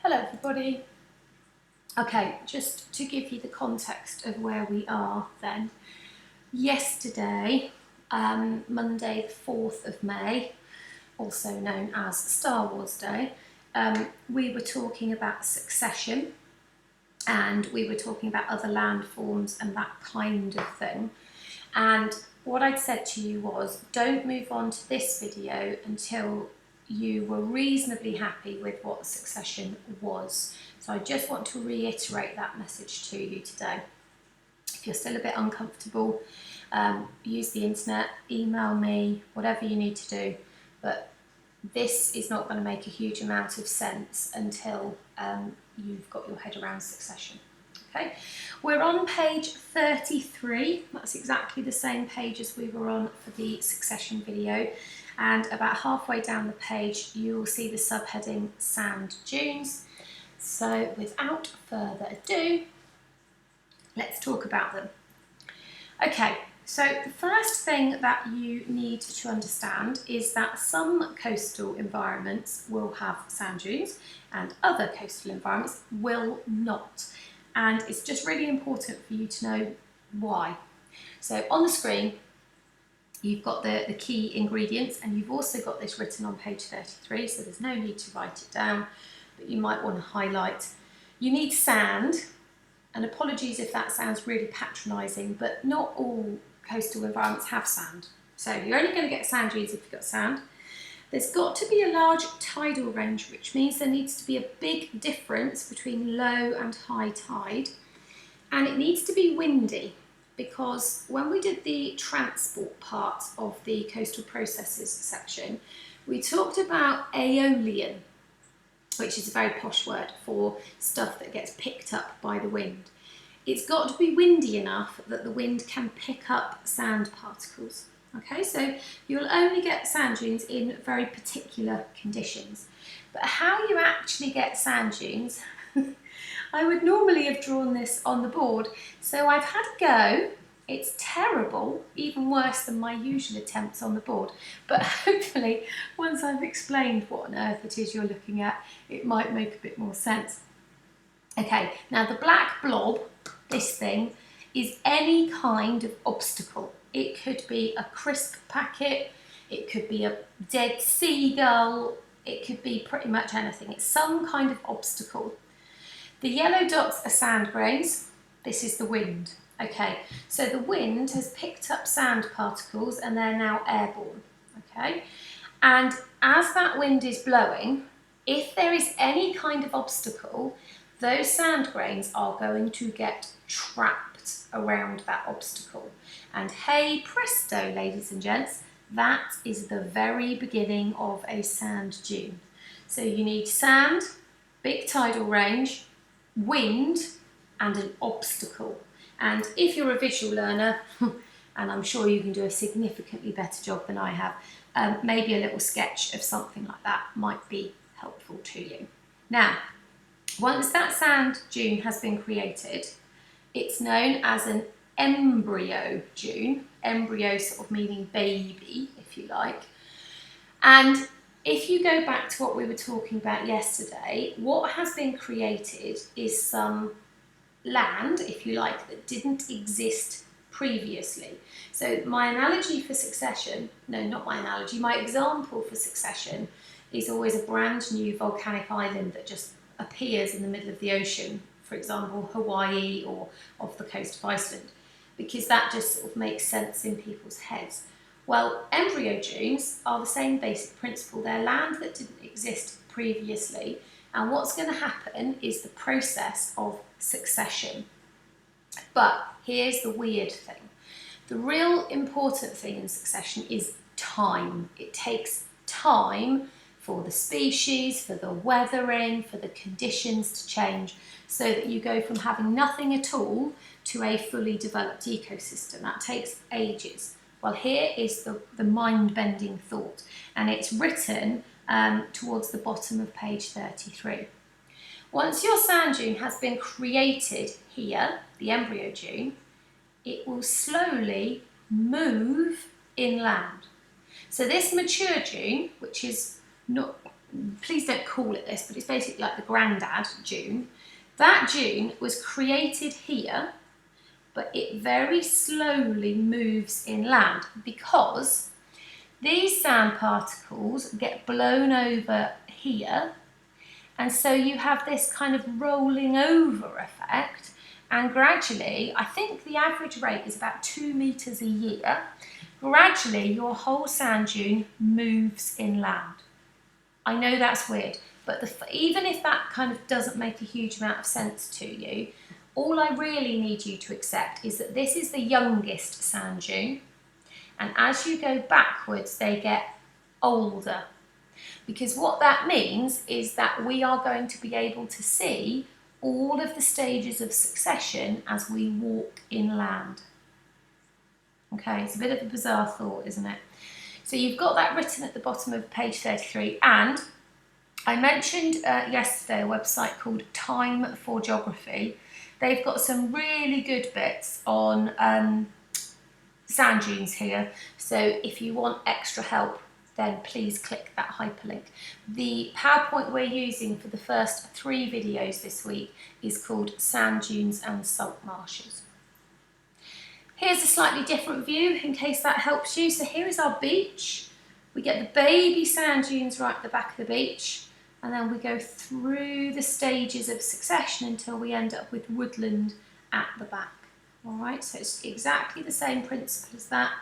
Hello everybody. Okay, just to give you the context of where we are then. Yesterday, Monday the 4th of May, also known as Star Wars Day, we were talking about succession and we were talking about other landforms and that kind of thing. And what I'd said to you was, don't move on to this video until you were reasonably happy with what succession was. So I just want to reiterate that message to you today. If you're still a bit uncomfortable, use the internet, email me, whatever you need to do. But this is not going to make a huge amount of sense until you've got your head around succession. Okay, we're on page 33. That's exactly the same page as we were on for the succession video. And about halfway down the page, you will see the subheading Sound Dunes. So without further ado, let's talk about them. Okay, so the first thing that you need to understand is that some coastal environments will have sand dunes and other coastal environments will not. And it's just really important for you to know why. So on the screen, you've got the key ingredients, and you've also got this written on page 33, so there's no need to write it down, but you might want to highlight. You need sand, and apologies if that sounds really patronising, but not all coastal environments have sand. So you're only going to get sand dunes if you've got sand. There's got to be a large tidal range, which means there needs to be a big difference between low and high tide. And it needs to be windy, because when we did the transport part of the coastal processes section, we talked about aeolian, which is a very posh word for stuff that gets picked up by the wind. It's got to be windy enough that the wind can pick up sand particles. Okay, so you'll only get sand dunes in very particular conditions. But how you actually get sand dunes, I would normally have drawn this on the board, so I've had a go. It's terrible, even worse than my usual attempts on the board, but hopefully once I've explained what on earth it is you're looking at, it might make a bit more sense. Okay, now the black blob, this thing, is any kind of obstacle. It could be a crisp packet, it could be a dead seagull, it could be pretty much anything. It's some kind of obstacle. The yellow dots are sand grains. This is the wind. Okay, so the wind has picked up sand particles and they're now airborne. Okay, and as that wind is blowing, if there is any kind of obstacle, those sand grains are going to get trapped around that obstacle. And hey presto, ladies and gents, that is the very beginning of a sand dune. So you need sand, big tidal range, wind, and an obstacle. And if you're a visual learner, and I'm sure you can do a significantly better job than I have, maybe a little sketch of something like that might be helpful to you. Now, once that sand dune has been created, it's known as an embryo dune, embryo sort of meaning baby, if you like. And if you go back to what we were talking about yesterday, what has been created is some land, if you like, that didn't exist previously. So my analogy for succession, no, not my analogy, my example for succession is always a brand new volcanic island that just appears in the middle of the ocean, for example, Hawaii or off the coast of Iceland, because that just sort of makes sense in people's heads. Well, embryo dunes are the same basic principle. They're land that didn't exist previously, and what's going to happen is the process of succession. But here's the weird thing. The real important thing in succession is time. It takes time for the species, for the weathering, for the conditions to change, so that you go from having nothing at all to a fully developed ecosystem. That takes ages. Well, here is the mind-bending thought, and it's written towards the bottom of page 33. Once your sand dune has been created here, the embryo dune, it will slowly move inland. So this mature dune, which is not please don't call it this, but it's basically like the grandad dune. That dune was created here, but it very slowly moves inland because these sand particles get blown over here, and so you have this kind of rolling over effect, and gradually, I think the average rate is about 2 metres a year, gradually your whole sand dune moves inland. I know that's weird, but even if that kind of doesn't make a huge amount of sense to you, all I really need you to accept is that this is the youngest sand dune, and as you go backwards, they get older. Because what that means is that we are going to be able to see all of the stages of succession as we walk inland. Okay, it's a bit of a bizarre thought, isn't it? So you've got that written at the bottom of page 33, and I mentioned yesterday a website called Time for Geography. They've got some really good bits on sand dunes here, so if you want extra help, then please click that hyperlink. The PowerPoint we're using for the first 3 videos this week is called Sand Dunes and Salt Marshes. Here's a slightly different view in case that helps you. So here is our beach. We get the baby sand dunes right at the back of the beach, and then we go through the stages of succession until we end up with woodland at the back. All right, so it's exactly the same principle as that.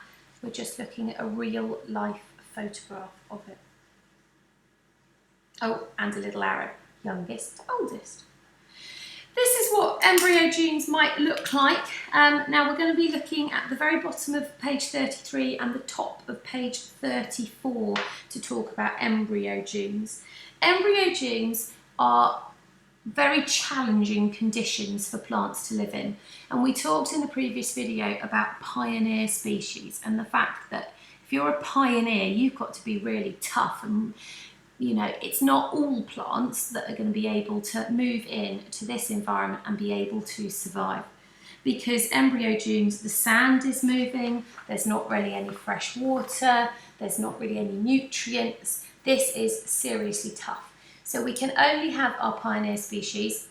We're just looking at a real life photograph of it. Oh, and a little arrow, youngest, oldest. This is what embryo dunes might look like. Now we're going to be looking at the very bottom of page 33 and the top of page 34 to talk about embryo dunes. Embryo dunes are very challenging conditions for plants to live in, and we talked in the previous video about pioneer species and the fact that if you're a pioneer, you've got to be really tough, and you know, it's not all plants that are going to be able to move in to this environment and be able to survive. Because embryo dunes, the sand is moving, there's not really any fresh water, there's not really any nutrients. This is seriously tough. So we can only have our pioneer species,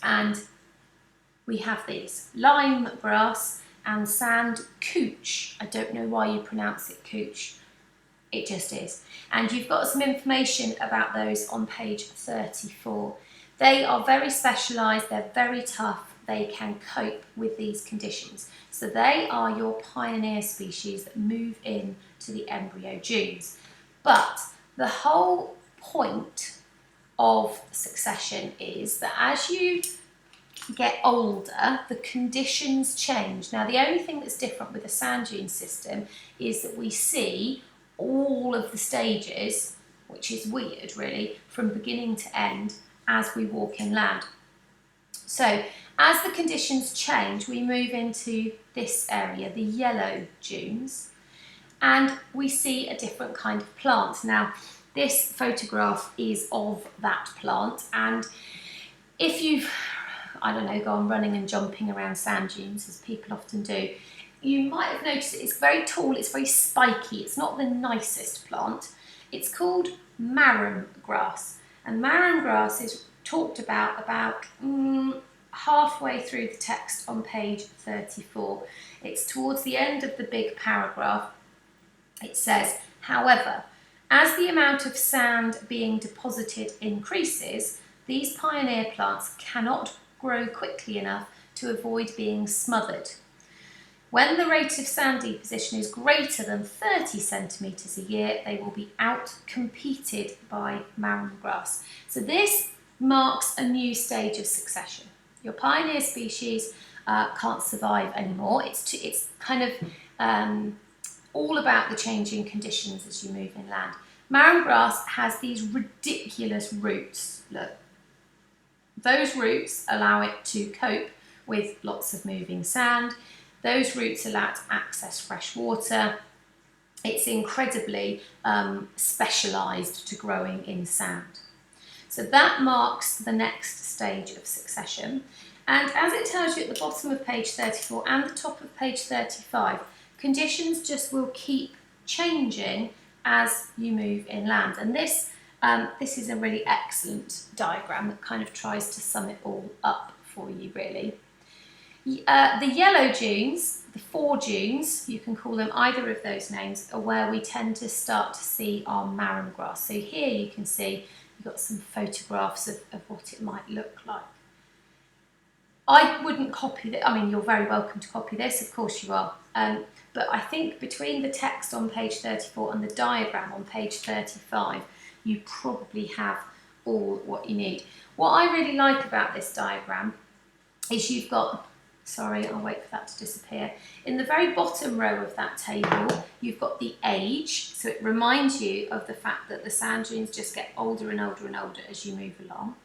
and we have these: lime grass and sand couch. I don't know why you pronounce it couch. It just is. And you've got some information about those on page 34. They are very specialised, they're very tough, they can cope with these conditions. So they are your pioneer species that move in to the embryo dunes. But the whole point of succession is that as you get older, the conditions change. Now, the only thing that's different with the sand dune system is that we see all of the stages, which is weird really, from beginning to end as we walk inland. So as the conditions change, we move into this area, the yellow dunes, and we see a different kind of plant. Now, this photograph is of that plant, and if you've, I don't know, gone running and jumping around sand dunes, as people often do, you might have noticed it's very tall, it's very spiky, it's not the nicest plant. It's called marram grass, and marram grass is talked about halfway through the text on page 34. It's towards the end of the big paragraph. It says, however, as the amount of sand being deposited increases, these pioneer plants cannot grow quickly enough to avoid being smothered. When the rate of sand deposition is greater than 30 centimetres a year, they will be out-competed by marram grass. So this marks a new stage of succession. Your pioneer species can't survive anymore. It's kind of all about the changing conditions as you move inland. Marram grass has these ridiculous roots. Look, those roots allow it to cope with lots of moving sand. Those roots allow it to access fresh water. It's incredibly specialised to growing in sand. So that marks the next stage of succession. And as it tells you at the bottom of page 34 and the top of page 35, conditions just will keep changing as you move inland. And this This is a really excellent diagram that kind of tries to sum it all up for you, really. The yellow dunes, the 4 dunes, you can call them either of those names, are where we tend to start to see our marram grass. So here you can see you've got some photographs of what it might look like. I wouldn't copy that. I mean, you're very welcome to copy this, of course you are. But I think between the text on page 34 and the diagram on page 35, you probably have all what you need. What I really like about this diagram is you've got, sorry, I'll wait for that to disappear. In the very bottom row of that table, you've got the age. So it reminds you of the fact that the sand dunes just get older and older and older as you move along.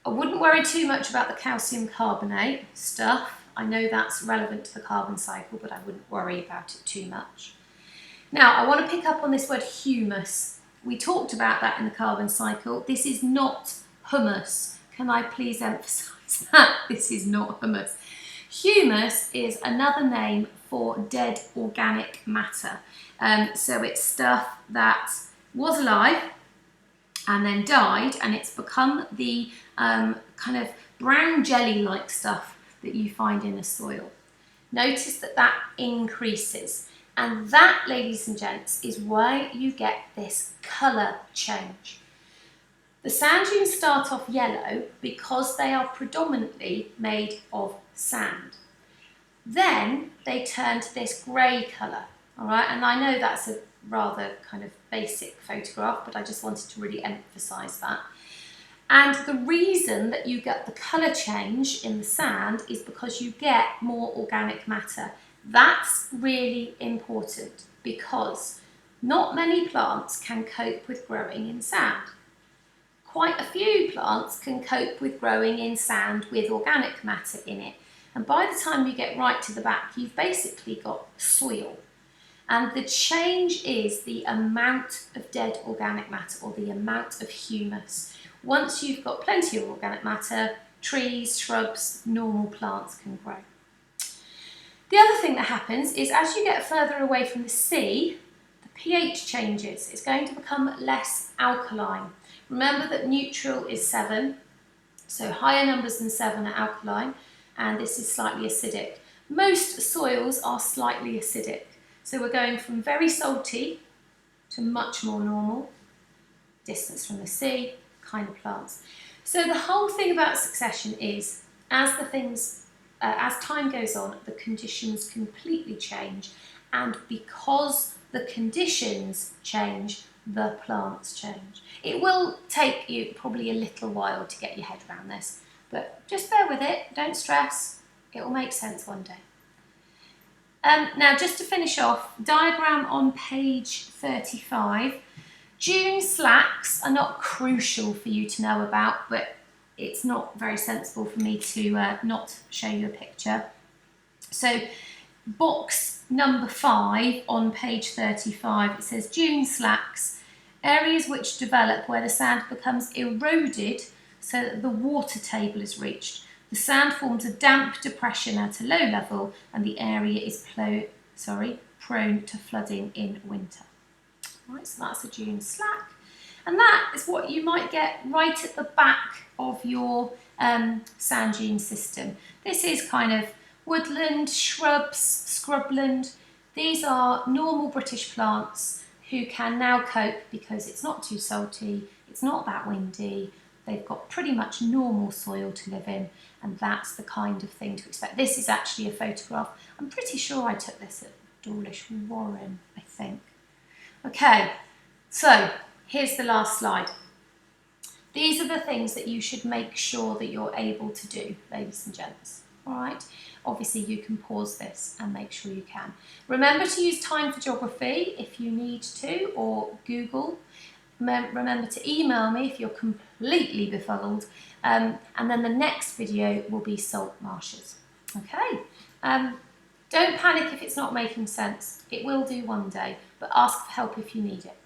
I wouldn't worry too much about the calcium carbonate stuff. I know that's relevant to the carbon cycle, but I wouldn't worry about it too much. Now, I want to pick up on this word humus. We talked about that in the carbon cycle. This is not humus. Can I please emphasise that? This is not humus. Humus is another name for dead organic matter. So it's stuff that was alive and then died, and it's become the kind of brown jelly-like stuff that you find in a soil. Notice that that increases, and that, ladies and gents, is why you get this colour change. The sand dunes start off yellow because they are predominantly made of sand. Then they turn to this grey colour, all right? And I know that's a rather kind of basic photograph, but I just wanted to really emphasise that. And the reason that you get the colour change in the sand is because you get more organic matter. That's really important because not many plants can cope with growing in sand. Quite a few plants can cope with growing in sand with organic matter in it. And by the time you get right to the back, you've basically got soil. And the change is the amount of dead organic matter, or the amount of humus. Once you've got plenty of organic matter, trees, shrubs, normal plants can grow. The other thing that happens is as you get further away from the sea, the pH changes. It's going to become less alkaline. Remember that neutral is 7, so higher numbers than 7 are alkaline, and this is slightly acidic. Most soils are slightly acidic. So we're going from very salty to much more normal, distance from the sea, kind of plants. So the whole thing about succession is, as time goes on, the conditions completely change, and because the conditions change, the plants change. It will take you probably a little while to get your head around this, but just bear with it, don't stress, it will make sense one day. Now, just to finish off, diagram on page 35. Dune slacks are not crucial for you to know about, but it's not very sensible for me to not show you a picture. So, box number 5 on page 35, it says dune slacks, areas which develop where the sand becomes eroded so that the water table is reached. The sand forms a damp depression at a low level, and the area is prone to flooding in winter. Right, so that's a dune slack. And that is what you might get right at the back of your sand dune system. This is kind of woodland, shrubs, scrubland. These are normal British plants who can now cope because it's not too salty, it's not that windy, they've got pretty much normal soil to live in, and that's the kind of thing to expect. This is actually a photograph. I'm pretty sure I took this at Dawlish Warren, I think. Okay, so here's the last slide. These are the things that you should make sure that you're able to do, ladies and gents. All right, obviously you can pause this and make sure you can. Remember to use Time for Geography if you need to, or Google. Remember to email me if you're completely befuddled, and then the next video will be salt marshes. Okay, don't panic if it's not making sense. It will do one day, but ask for help if you need it.